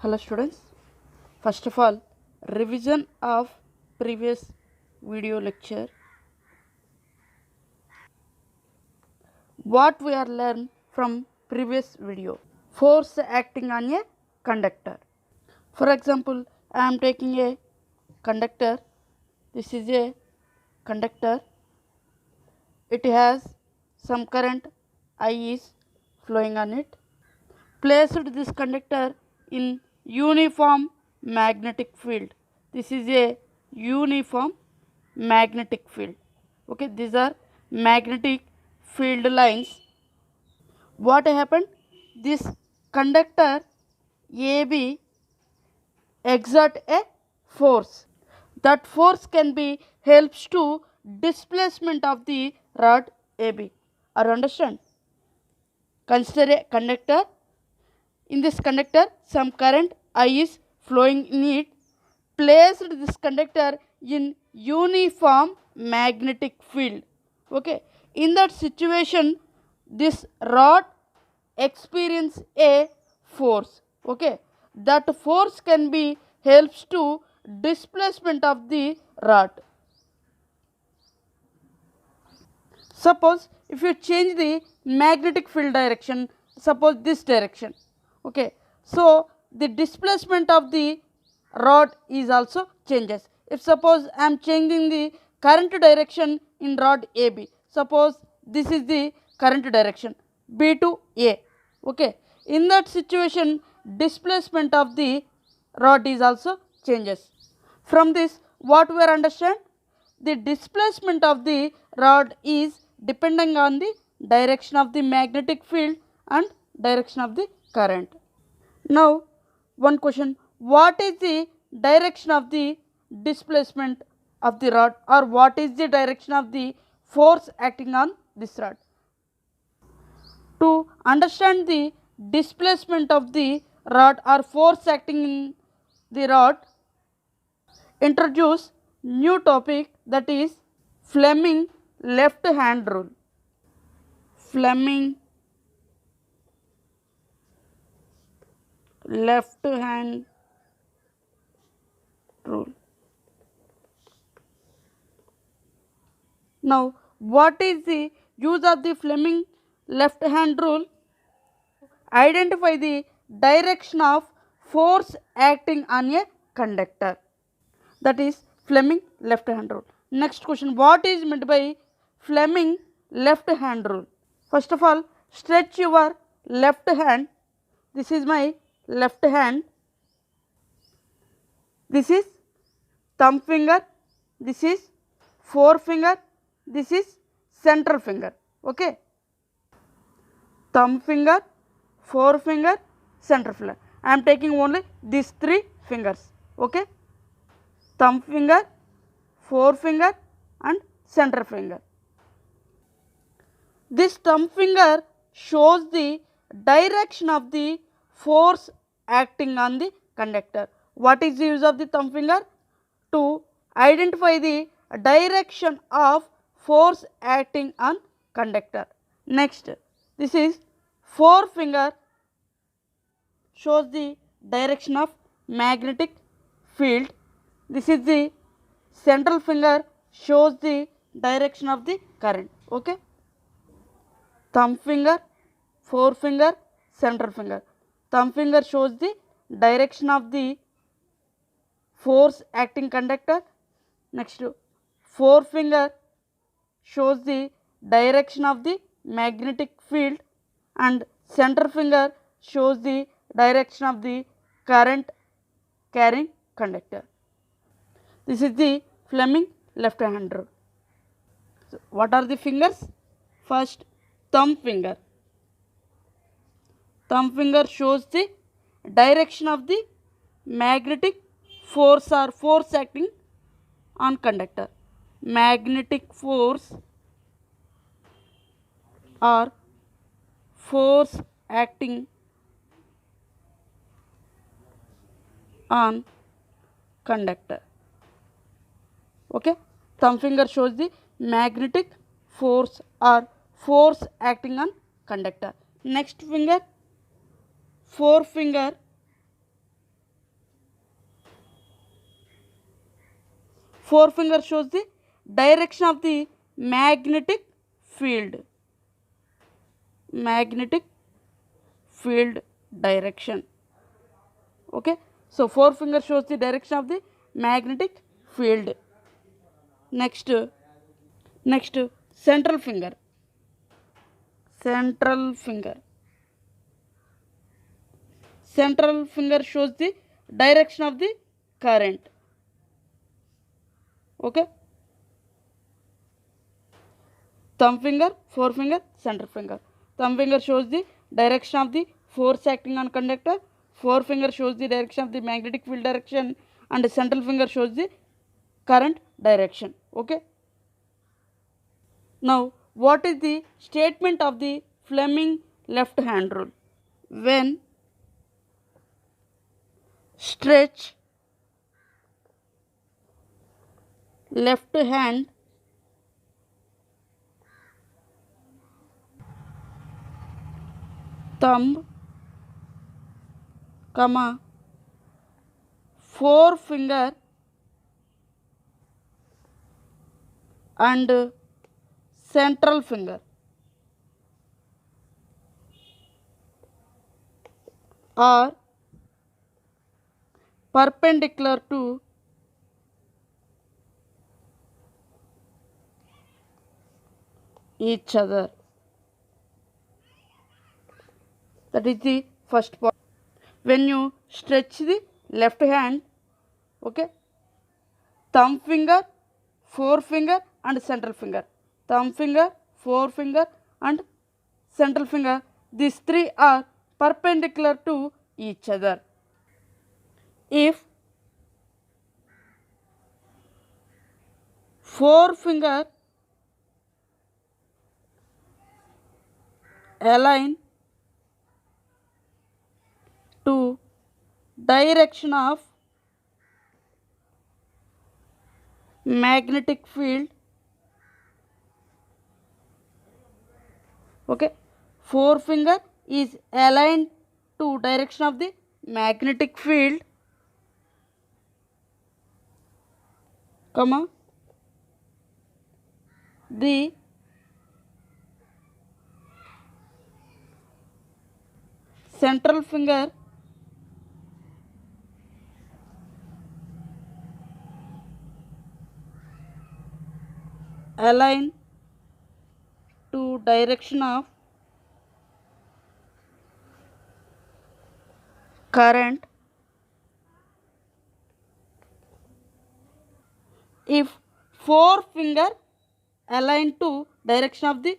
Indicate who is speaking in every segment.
Speaker 1: Hello students, first of all revision of previous video lecture. What we are learned from previous video, force acting on a conductor. For example, I am taking a conductor. This is a conductor. It has some current I is flowing on it. Placed this conductor in uniform magnetic field. This is a uniform magnetic field. Okay, these are magnetic field lines. What happened? This conductor AB exert a force. That force can be helps to displacement of the rod AB. Are you understand? Consider a conductor. In this conductor, some current I is flowing in it. Placed this conductor in uniform magnetic field. Okay. In that situation, this rod experience a force. Okay. That force can be helps to displacement of the rod. Suppose if you change the magnetic field direction, suppose this direction. Okay, so the displacement of the rod is also changes. If suppose I am changing the current direction in rod AB, suppose this is the current direction B to A. Okay, in that situation displacement of the rod is also changes. From this what we are understand? The displacement of the rod is depending on the direction of the magnetic field and direction of the current. Now one question, what is the direction of the displacement of the rod, or what is the direction of the force acting on this rod? To understand the displacement of the rod or force acting in the rod, introduce new topic, that is Fleming left hand rule. Fleming left hand rule. Now what is the use of the Fleming left hand rule? Identify the direction of force acting on a conductor. That is Fleming left hand rule. Next question, what is meant by Fleming left hand rule? First of all, stretch your left hand. This is my left hand. This is thumb finger. This is forefinger. This is central finger. Okay. Thumb finger, forefinger, central finger. I am taking only these three fingers. Okay. Thumb finger, forefinger and central finger. This thumb finger shows the direction of the force acting on the conductor. What is the use of the thumb finger? To identify the direction of force acting on conductor. Next, this is forefinger shows the direction of magnetic field. This is the central finger shows the direction of the current. Okay. Thumb finger, forefinger, central finger. Thumb finger shows the direction of the force acting conductor. Next, forefinger shows the direction of the magnetic field, and center finger shows the direction of the current carrying conductor. This is the Fleming left hand rule. So what are the fingers? First, thumb finger. Thumb finger shows the direction of the magnetic force or force acting on conductor. Magnetic force or force acting on conductor. Okay. Thumb finger shows the magnetic force or force acting on conductor. Next finger, forefinger forefinger shows the direction of the magnetic field. Magnetic field direction. Okay, so forefinger shows the direction of the magnetic field. Next central finger. Central finger. Central finger shows the direction of the current. Okay, thumb finger, forefinger, central finger. Thumb finger shows the direction of the force acting on conductor. Forefinger shows the direction of the magnetic field direction, and central finger shows the current direction. Okay, now what is the statement of the Fleming left hand rule? When stretch left hand thumb, comma, forefinger and central finger are perpendicular to each other. That is the first point. When you stretch the left hand, okay, thumb finger, forefinger and central finger. Thumb finger, forefinger and central finger, these three are perpendicular to each other. If forefinger align to direction of magnetic field, okay, forefinger is aligned to direction of the magnetic field, comma, the central finger align to direction of current. If forefinger align to direction of the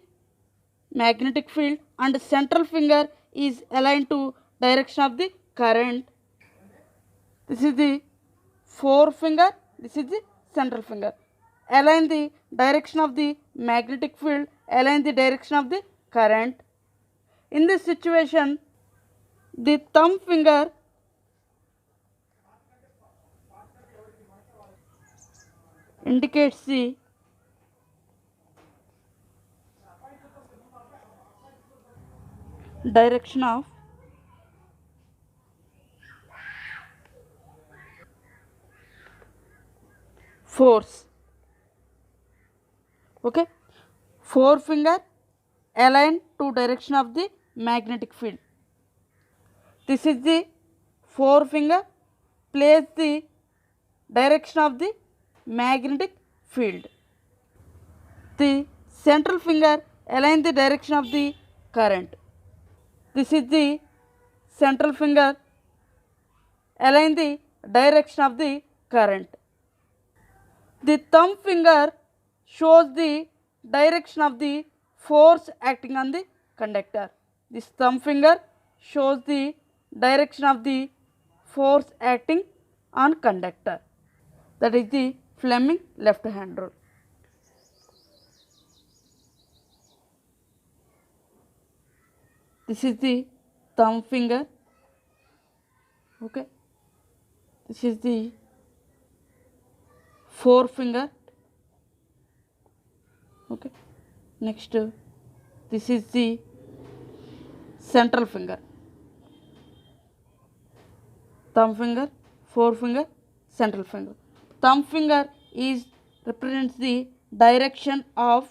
Speaker 1: magnetic field and central finger is aligned to direction of the current, this is the forefinger, this is the central finger. Align the direction of the magnetic field, align the direction of the current. In this situation, the thumb finger indicates the direction of force. Okay, forefinger align to direction of the magnetic field. This is the forefinger, place the direction of the magnetic field. The central finger align the direction of the current. This is the central finger align the direction of the current. The thumb finger shows the direction of the force acting on the conductor. This thumb finger shows the direction of the force acting on conductor. That is the Fleming left hand rule. This is the thumb finger. Okay, this is the forefinger. Okay, next this is the central finger. Thumb finger, forefinger, central finger. Thumb finger is represents the direction of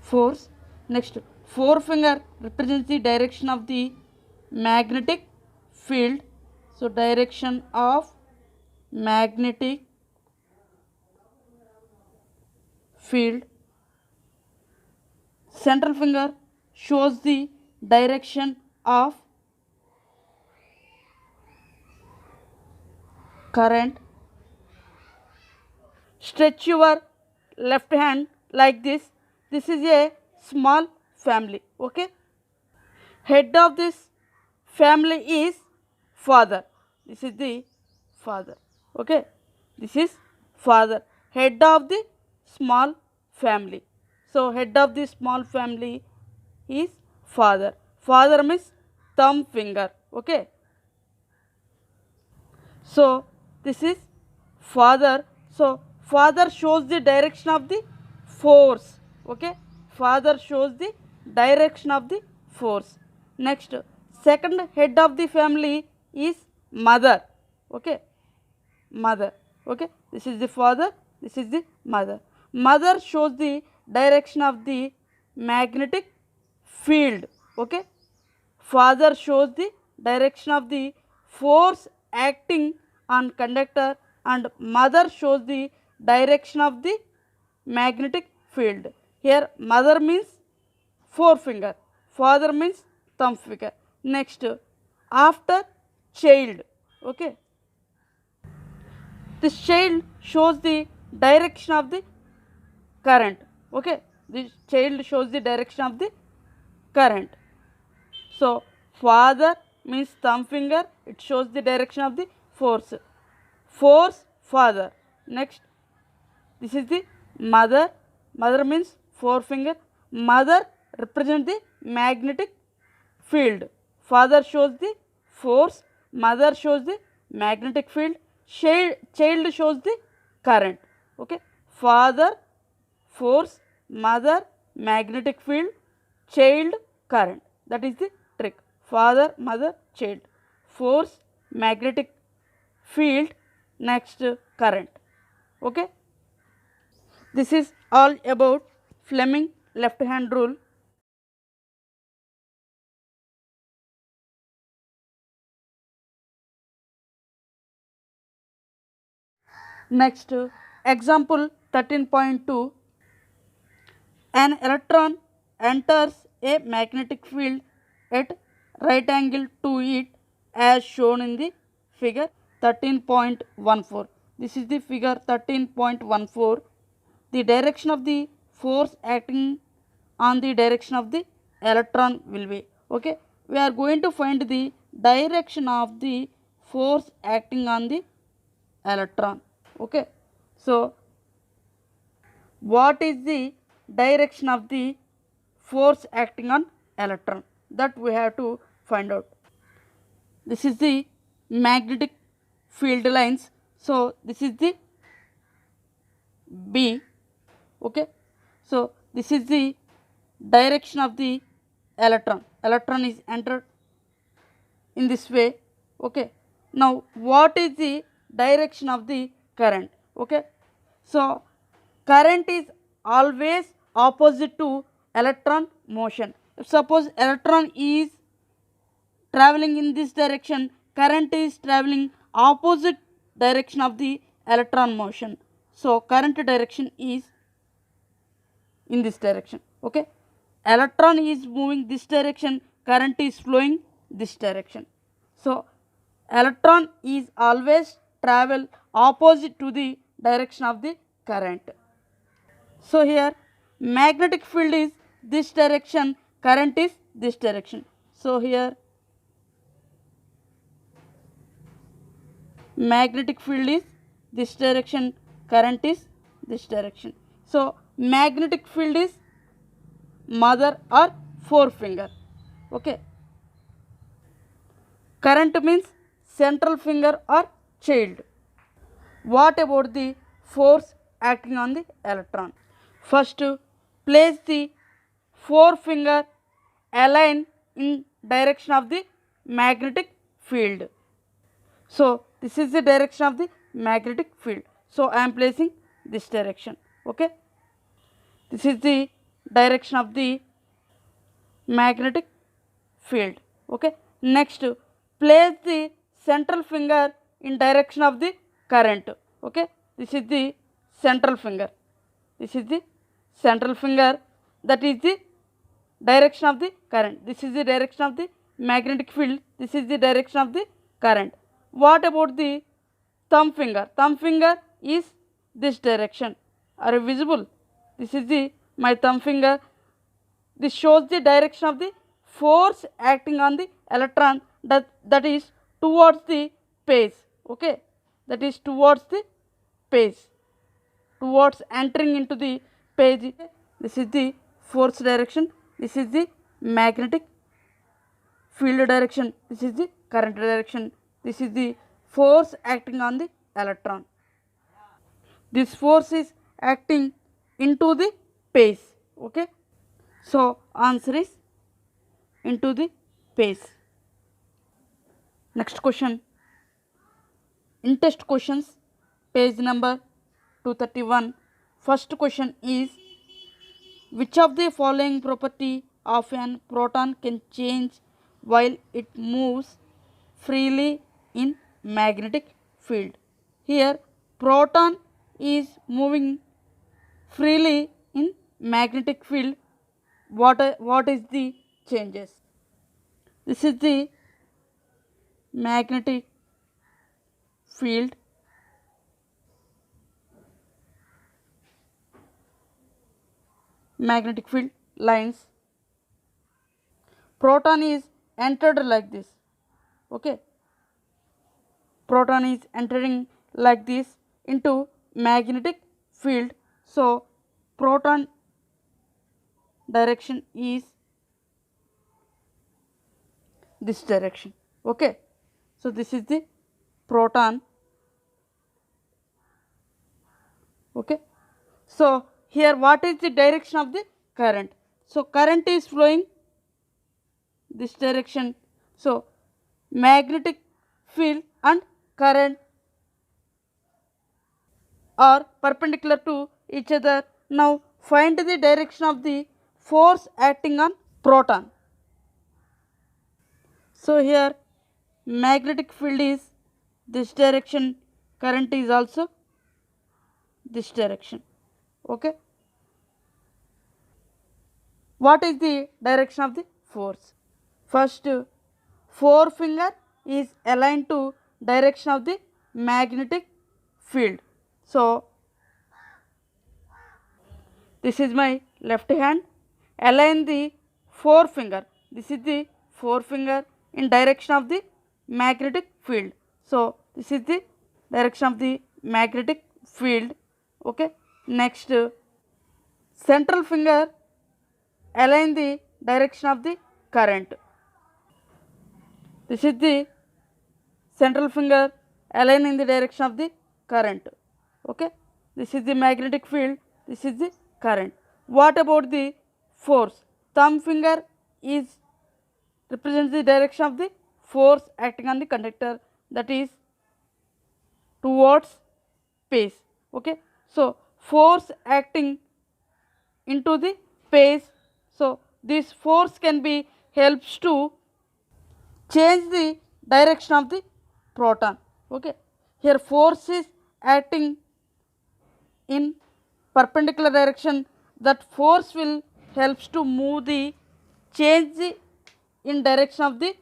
Speaker 1: force. Next, forefinger represents the direction of the magnetic field. So direction of magnetic field. Central finger shows the direction of current. Stretch your left hand like this. This is a small family. Okay. Head of this family is father. This is the father. Okay. This is father. Head of the small family. So head of the small family is father. Father means thumb finger. Okay. So this is father. So father shows the direction of the force. Okay. Father shows the direction of the force. Next, second head of the family is mother. Okay. Mother. Okay. This is the father. This is the mother. Mother shows the direction of the magnetic field. Okay. Father shows the direction of the force acting on conductor, and mother shows the direction of the magnetic field. Here mother means forefinger, father means thumb finger. Next, after child. Okay. This child shows the direction of the current. Okay. This child shows the direction of the current. So father means thumb finger, it shows the direction of the force. Force, father. Next, this is the mother. Mother means forefinger. Mother represents the magnetic field. Father shows the force. Mother shows the magnetic field. Child shows the current. Okay. Father, force, mother, magnetic field, child, current. That is the trick. Father, mother, child. Force, magnetic field, next current. Okay. This is all about Fleming left hand rule. Next, example 13.2. An electron enters a magnetic field at right angle to it as shown in the figure 13.14. This is the figure 13.14. The direction of the force acting on the direction of the electron will be. Okay. We are going to find the direction of the force acting on the electron. Okay. So what is the direction of the force acting on electron, that we have to find out. This is the magnetic field lines. So this is the B. Okay. So this is the direction of the electron. Electron is entered in this way. Okay. Now what is the direction of the current? Okay. So current is always opposite to electron motion. If suppose electron is traveling in this direction, current is traveling opposite direction of the electron motion. So current direction is in this direction. Okay. Electron is moving this direction, current is flowing this direction. So electron is always travel opposite to the direction of the current. So here magnetic field is this direction, current is this direction. So here magnetic field is this direction, current is this direction. So magnetic field is mother or forefinger. Okay. Current means central finger or child. What about the force acting on the electron? First, place the forefinger align in direction of the magnetic field. So this is the direction of the magnetic field. So I am placing this direction. Okay, this is the direction of the magnetic field. Okay, next place the central finger in direction of the current. Okay, this is the central finger. This is the central finger, that is the direction of the current. This is the direction of the magnetic field. This is the direction of the current. What about the thumb finger? Thumb finger is this direction. Are you visible? This is the my thumb finger. This shows the direction of the force acting on the electron, that is towards the page. Okay, that is towards the page, towards entering into the page. This is the force direction. This is the magnetic field direction. This is the current direction. This is the force acting on the electron. This force is acting into the page. Okay, so answer is into the page. Next question, in test questions, page number 231. First question is, which of the following property of an proton can change while it moves freely in magnetic field? Here proton is moving freely in magnetic field. What is the changes? This is the magnetic field. Magnetic field lines. Proton is entered like this. Okay, proton is entering like this into magnetic field. So proton direction is this direction. Okay, so this is the proton. Okay, so here what is the direction of the current? So current is flowing this direction. So magnetic field and current are perpendicular to each other. Now find the direction of the force acting on proton. So here magnetic field is this direction, current is also this direction. Okay, what is the direction of the force? First, forefinger is aligned to direction of the magnetic field. So this is my left hand. Align the forefinger. This is the forefinger in direction of the magnetic field. So this is the direction of the magnetic field. Okay, next, central finger align the direction of the current. This is the central finger align in the direction of the current. Okay, this is the magnetic field, this is the current. What about the force? Thumb finger is represents the direction of the force acting on the conductor, that is towards pace. Okay, so force acting into the pace. So this force can be helps to change the direction of the proton. Okay, here force is acting in perpendicular direction. That force will helps to move the change the in direction of the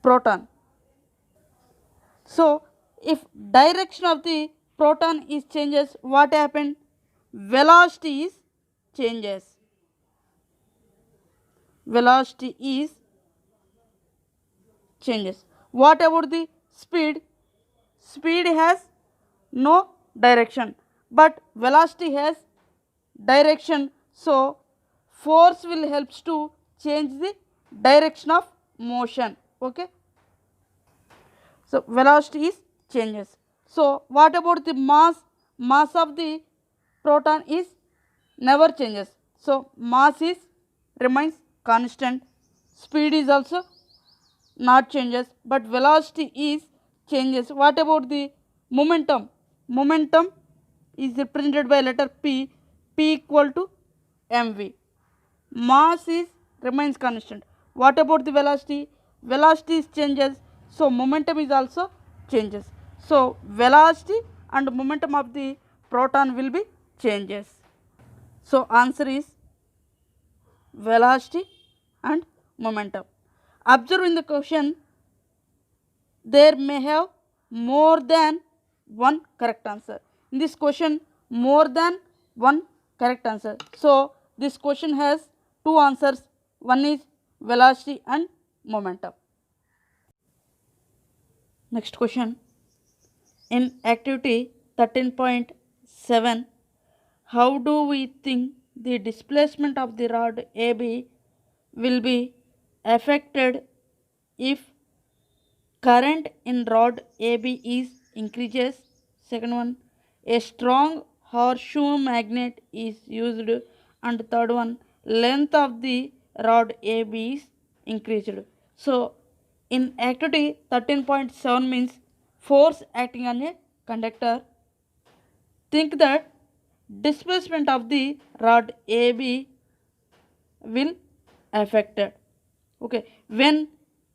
Speaker 1: proton. So if direction of the proton is changes, what happened? Velocity is changes. Velocity is changes. What about the speed? Speed has no direction, but velocity has direction. So force will helps to change the direction of motion. Okay, so velocity is changes. So what about the mass? Mass of the proton is never changes. So mass is remains constant. Speed is also not changes, but velocity is changes. What about the momentum? Momentum is represented by letter P. P equal to mv. Mass is remains constant. What about the velocity? Velocity is changes, so momentum is also changes. So velocity and momentum of the proton will be changes. So answer is velocity and momentum. Observe in the question, there may have more than one correct answer. In this question, more than one correct answer. So this question has two answers. One is velocity and momentum. Next question. In activity 13.7, how do we think the displacement of the rod AB will be affected if current in rod AB is increases? Second one, a strong horseshoe magnet is used. And third one, length of the rod AB is increased. So in activity 13.7 means force acting on a conductor. Think that displacement of the rod AB will affected. Okay, when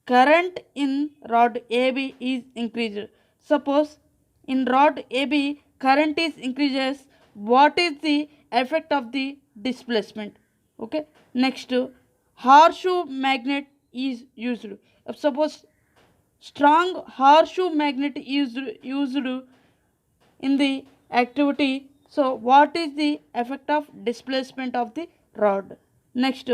Speaker 1: current in rod AB is increased. Suppose in rod AB current is increases, what is the effect of the displacement? Okay, next, horseshoe magnet is used. Suppose strong horseshoe magnet is used in the activity, so what is the effect of displacement of the rod? Next,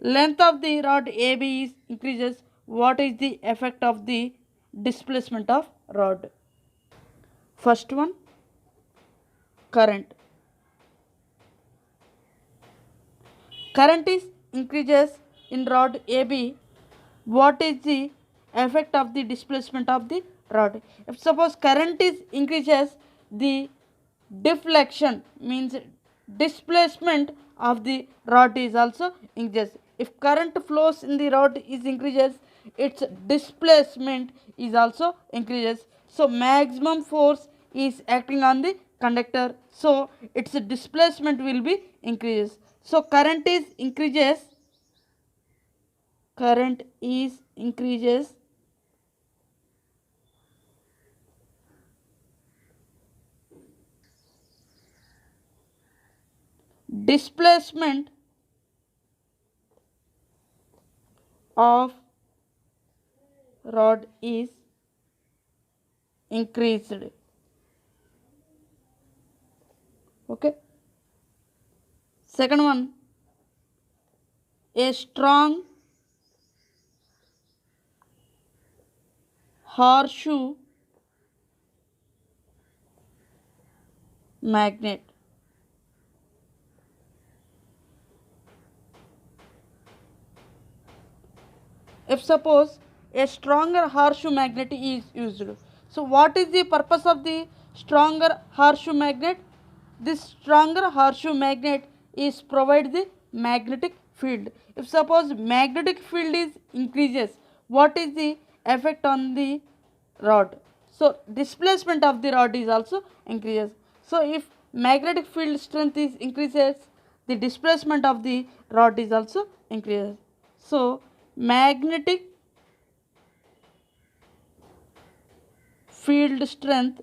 Speaker 1: length of the rod AB is increases, what is the effect of the displacement of rod? First one, current. Current is increases in rod AB, what is the effect of the displacement of the rod? If suppose current is increases, the deflection means displacement of the rod is also increases. If current flows in the rod is increases, its displacement is also increases. So maximum force is acting on the conductor, so its displacement will be increases. So current is increases, current is increases, displacement of rod is increased. Okay, second one, a strong horseshoe magnet if suppose a stronger horseshoe magnet is used. So what is the purpose of the stronger horseshoe magnet? This stronger horseshoe magnet is provide the magnetic field. If suppose magnetic field is increases, what is the effect on the rod? So displacement of the rod is also increases. So if magnetic field strength is increases, the displacement of the rod is also increases. So magnetic field strength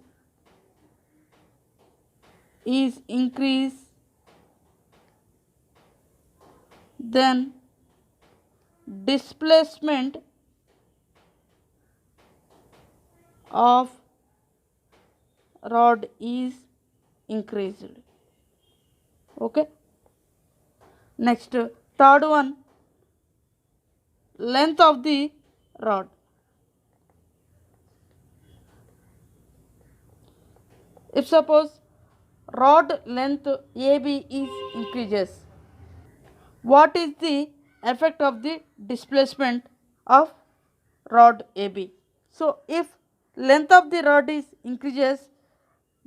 Speaker 1: is increased, then displacement of rod is increased. Okay, next, third one, length of the rod. If suppose rod length AB is increases, what is the effect of the displacement of rod AB? So if length of the rod is increases,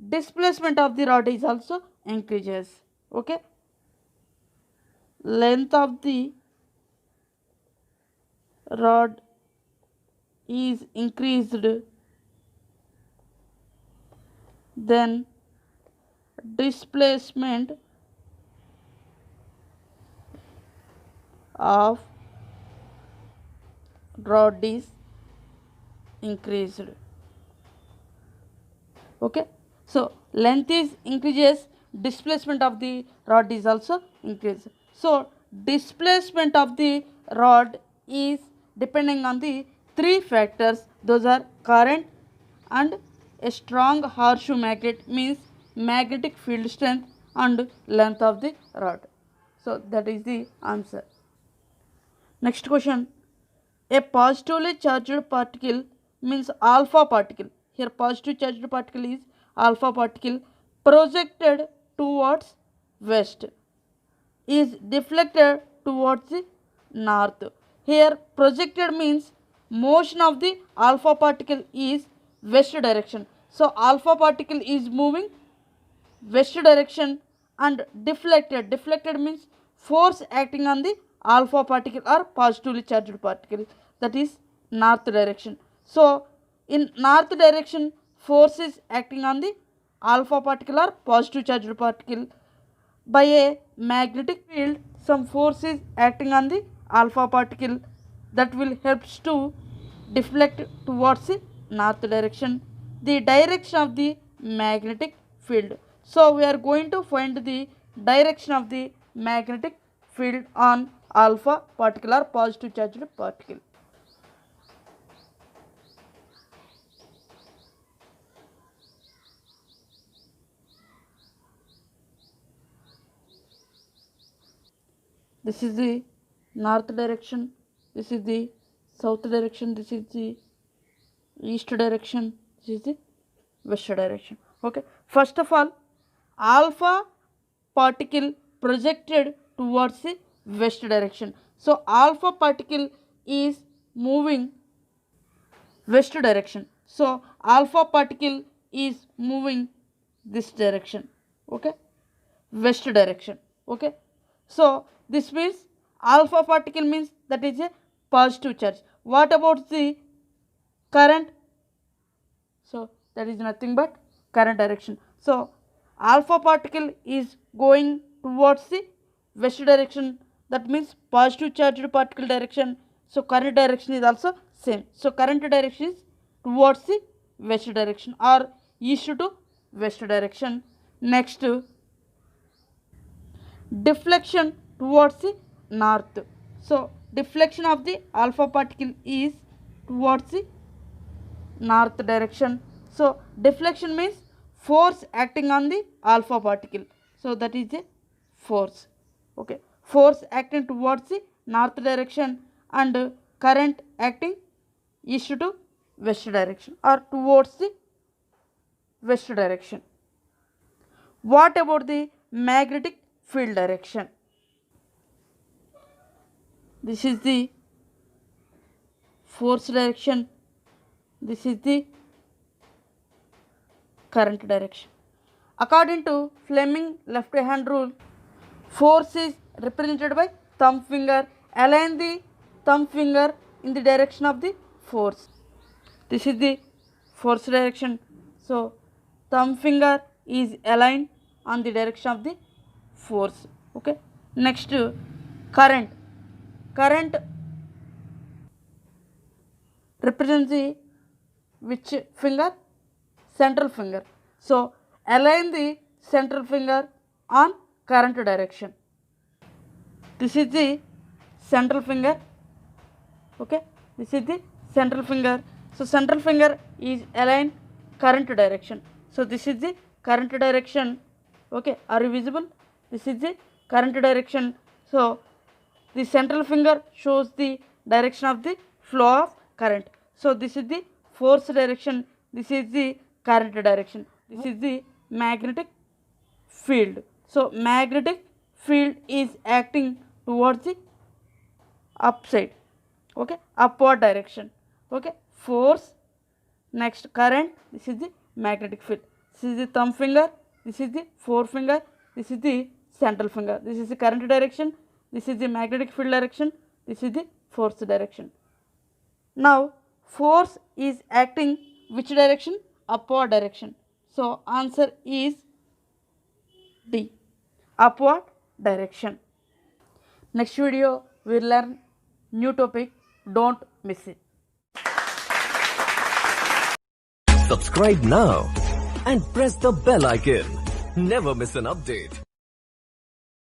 Speaker 1: displacement of the rod is also increases. Okay, length of the rod is increased, then displacement of rod is increased. Okay, so length is increases, displacement of the rod is also increased. So displacement of the rod is depending on the three factors. Those are current and a strong horseshoe magnet, means magnetic field strength and length of the rod. So that is the answer. Next question. A positively charged particle means alpha particle. Here positive charged particle is alpha particle projected towards west is deflected towards the north. Here projected means motion of the alpha particle is west direction. So alpha particle is moving west direction, and deflected means force acting on the alpha particle or positively charged particle, that is north direction. So in north direction force is acting on the alpha particle or positive charged particle. By a magnetic field, some force is acting on the alpha particle that will helps to deflect towards the north direction, the direction of the magnetic field. So we are going to find the direction of the magnetic field on alpha particle or positive charged particle. This is the north direction, this is the south direction, this is the east direction, this is the west direction. Okay, first of all, alpha particle projected towards the west direction. So alpha particle is moving west direction. So alpha particle is moving this direction. Okay, west direction. Okay, so this means alpha particle means that is a positive charge. What about the current? So that is nothing but current direction. So alpha particle is going towards the west direction, that means positive charged particle direction. So current direction is also same. So current direction is towards the west direction or east to west direction. Next, deflection towards the north. So deflection of the alpha particle is towards the north direction. So deflection means force acting on the alpha particle. So that is a force. Okay, force acting towards the north direction and current acting east to west direction or towards the west direction. What about the magnetic field direction? This is the force direction, this is the current direction. According to Fleming left hand rule, force is represented by thumb finger. Align the thumb finger in the direction of the force. This is the force direction. So thumb finger is aligned on the direction of the force. Okay, next, current. Current represents the which finger? Central finger. So align the central finger on current direction. This is the central finger. Okay, this is the central finger. So central finger is aligned current direction. So this is the current direction. Okay, are you visible? This is the current direction. So the central finger shows the direction of the flow of current. So this is the force direction, this is the current direction, this is the magnetic field. So magnetic field is acting towards the upside. Okay, upward direction. Okay, force, next current, this is the magnetic field. This is the thumb finger, this is the forefinger, this is the central finger, this is the current direction, this is the magnetic field direction, this is the force direction. Now force is acting which direction? Upward direction. So answer is D, upward direction. Next video we will learn new topic. Don't miss it.
Speaker 2: Subscribe now and press the bell icon. Never miss an update.